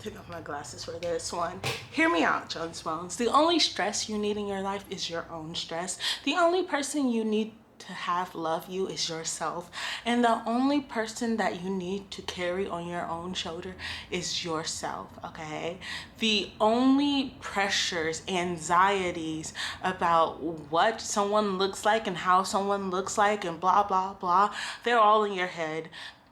Take off my glasses for this one. Hear me out, Jones Bones. The only stress you need in your life is your own stress. The only person you need to have love you is yourself. And the only person that you need to carry on your own shoulder is yourself, okay? The only pressures, anxieties about what someone looks like and how someone looks like and blah, blah, blah, they're all in your head.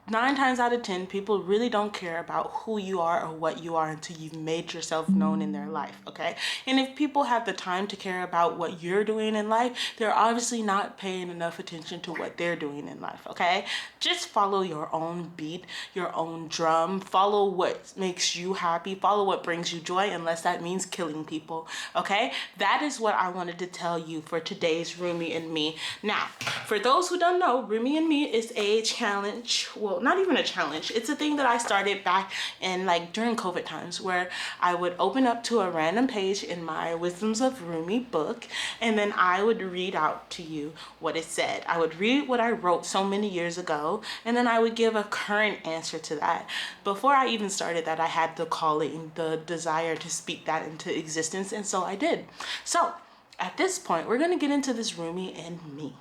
9 times out of 10, people really don't care about who you are or what you are until you've made yourself known in their life, okay? And if people have the time to care about what you're doing in life, they're obviously not paying enough attention to what they're doing in life, okay? Just follow your own beat, your own drum, follow what makes you happy, follow what brings you joy, unless that means killing people, okay? That is what I wanted to tell you for today's Rumi and Me. Now, for those who don't know, Rumi and Me is a challenge. Well, not even a challenge. It's a thing that I started back in during COVID times, where I would open up to a random page in my Wisdoms of Rumi book, and then I would read out to you what it said. I would read what I wrote so many years ago, and then I would give a current answer to that. Before I even started that, I had the calling, the desire to speak that into existence, and so I did. So at this point, we're gonna get into this Rumi and Me.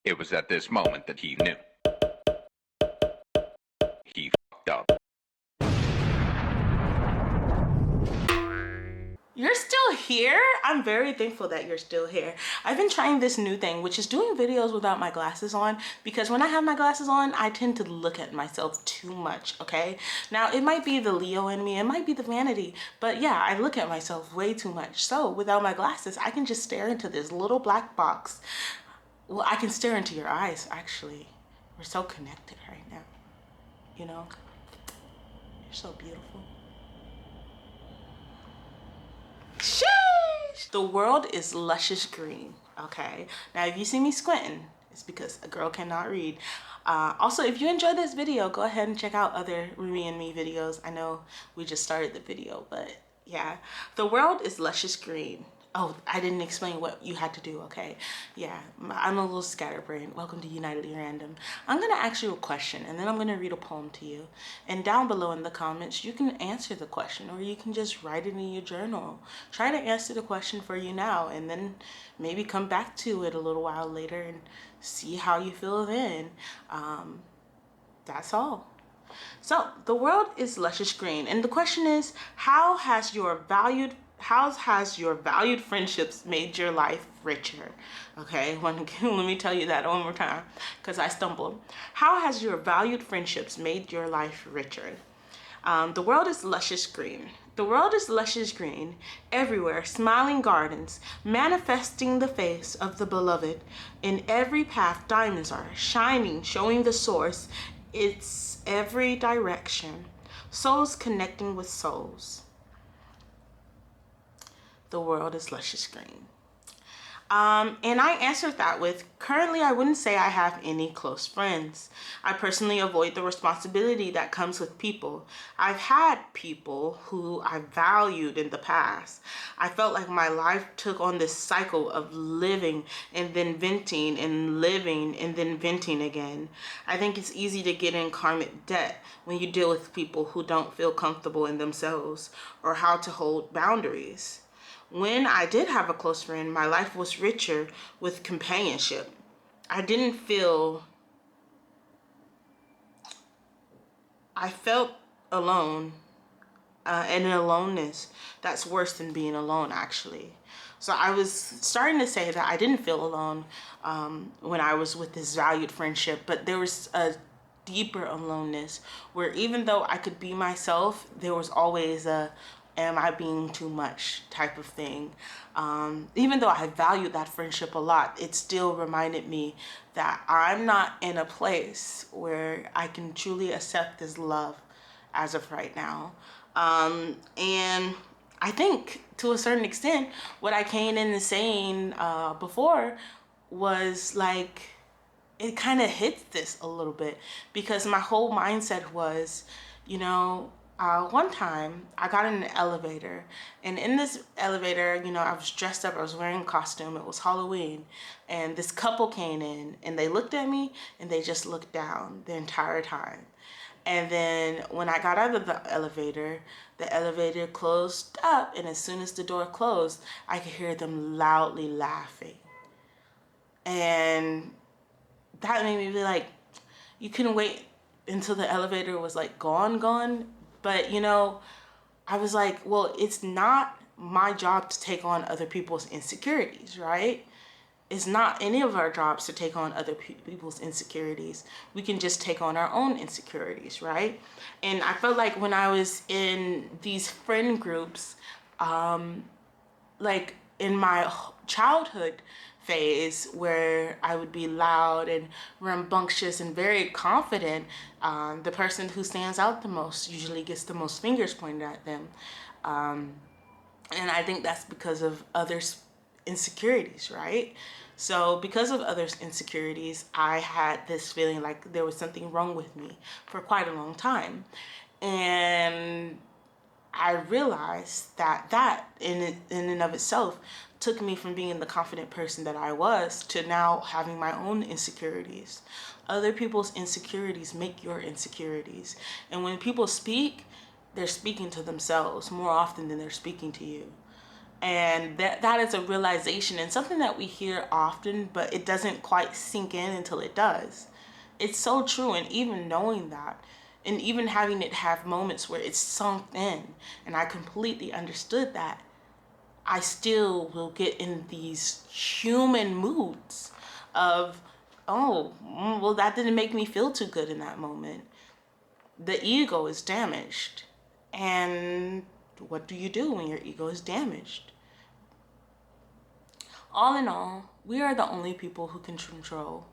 It was at this moment that he knew. He fucked up. You're still here? I'm very thankful that you're still here. I've been trying this new thing, which is doing videos without my glasses on, because when I have my glasses on, I tend to look at myself too much, okay? Now, it might be the Leo in me, it might be the vanity, but yeah, I look at myself way too much. So without my glasses, I can just stare into this little black box. Well, I can stare into your eyes, actually. We're so connected right now, you know? You're so beautiful. Sheesh! The world is luscious green, okay? Now, if you see me squinting, it's because a girl cannot read. Also, if you enjoyed this video, go ahead and check out other Rumi and Me videos. I know we just started the video, but yeah. The world is luscious green. Oh, I didn't explain what you had to do, okay? Yeah, I'm a little scatterbrained. Welcome to Unitedly Random. I'm gonna ask you a question, and then I'm gonna read a poem to you. And down below in the comments, you can answer the question, or you can just write it in your journal. Try to answer the question for you now, and then maybe come back to it a little while later and see how you feel then. That's all. So, the world is luscious green, and the question is, how has your valued friendships made your life richer? Okay, let me tell you that one more time, because I stumbled. How has your valued friendships made your life richer? The world is luscious green. The world is luscious green, everywhere, smiling gardens, manifesting the face of the beloved. In every path, diamonds are shining, showing the source. It's every direction, souls connecting with souls. The world is luscious green. And I answered that with, currently I wouldn't say I have any close friends. I personally avoid the responsibility that comes with people. I've had people who I valued in the past. I felt like my life took on this cycle of living and then venting and living and then venting again. I think it's easy to get in karmic debt when you deal with people who don't feel comfortable in themselves or how to hold boundaries. When I did have a close friend, my life was richer with companionship. I felt alone, and an aloneness that's worse than being alone, actually. So I was starting to say that I didn't feel alone when I was with this valued friendship, but there was a deeper aloneness where even though I could be myself, there was always a am I being too much type of thing. Even though I valued that friendship a lot, it still reminded me that I'm not in a place where I can truly accept this love as of right now. And I think to a certain extent, what I came in and saying before was like, it kind of hits this a little bit, because my whole mindset was, you know, one time I got in an elevator, and in this elevator, you know, I was dressed up, I was wearing a costume, it was Halloween, and this couple came in and they looked at me and they just looked down the entire time. And then when I got out of the elevator closed up, and as soon as the door closed, I could hear them loudly laughing. And that made me be like, you couldn't wait until the elevator was like gone. But you know, I was like, well, it's not my job to take on other people's insecurities, right? It's not any of our jobs to take on other people's insecurities. We can just take on our own insecurities, right? And I felt like when I was in these friend groups, like in my childhood phase where I would be loud and rambunctious and very confident, the person who stands out the most usually gets the most fingers pointed at them. And I think that's because of others' insecurities, right? So because of others' insecurities, I had this feeling like there was something wrong with me for quite a long time. And I realized that in and of itself took me from being the confident person that I was to now having my own insecurities. Other people's insecurities make your insecurities. And when people speak, they're speaking to themselves more often than they're speaking to you. And that is a realization and something that we hear often, but it doesn't quite sink in until it does. It's so true. And even knowing that, and even having it have moments where it's sunk in and I completely understood that, I still will get in these human moods of, oh, well, that didn't make me feel too good in that moment. The ego is damaged. And what do you do when your ego is damaged? All in all, we are the only people who can control.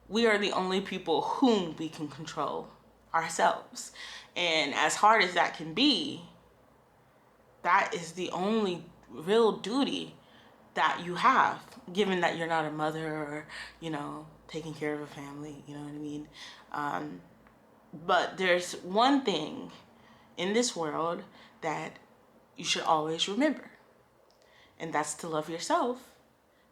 We are the only people whom we can control ourselves. And as hard as that can be, that is the only real duty that you have, given that you're not a mother or, you know, taking care of a family, you know what I mean? But there's one thing in this world that you should always remember, and that's to love yourself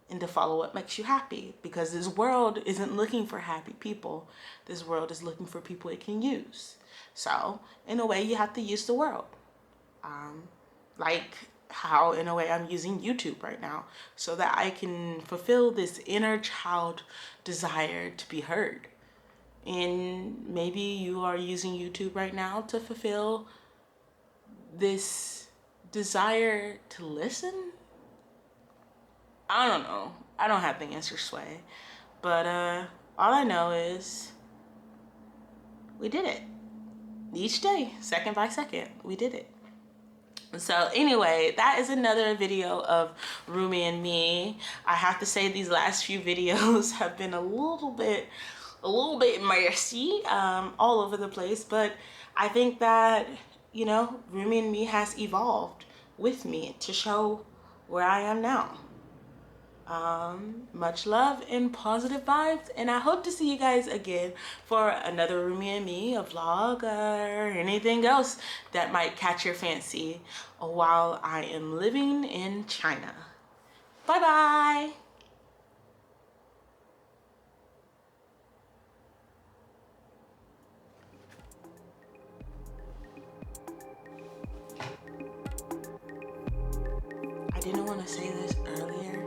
and to follow what makes you happy, because this world isn't looking for happy people. This world is looking for people it can use. So in a way, you have to use the world. Like how in a way I'm using YouTube right now so that I can fulfill this inner child desire to be heard. And maybe you are using YouTube right now to fulfill this desire to listen. I don't know. I don't have the answer, Sway. But all I know is we did it. Each day, second by second, we did it. So anyway, that is another video of Rumi and me. I have to say these last few videos have been a little bit messy, all over the place, but I think that, you know, Rumi and me has evolved with me to show where I am now. Much love and positive vibes, and I hope to see you guys again for another Rumi and me, a vlog, or anything else that might catch your fancy while I am living in China. Bye bye. I didn't want to say this earlier,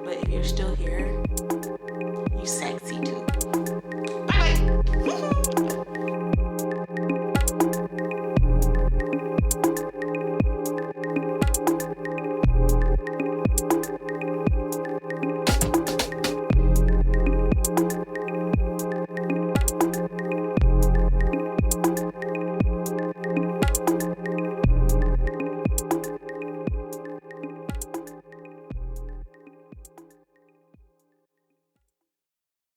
but if you're still here, you sexy too.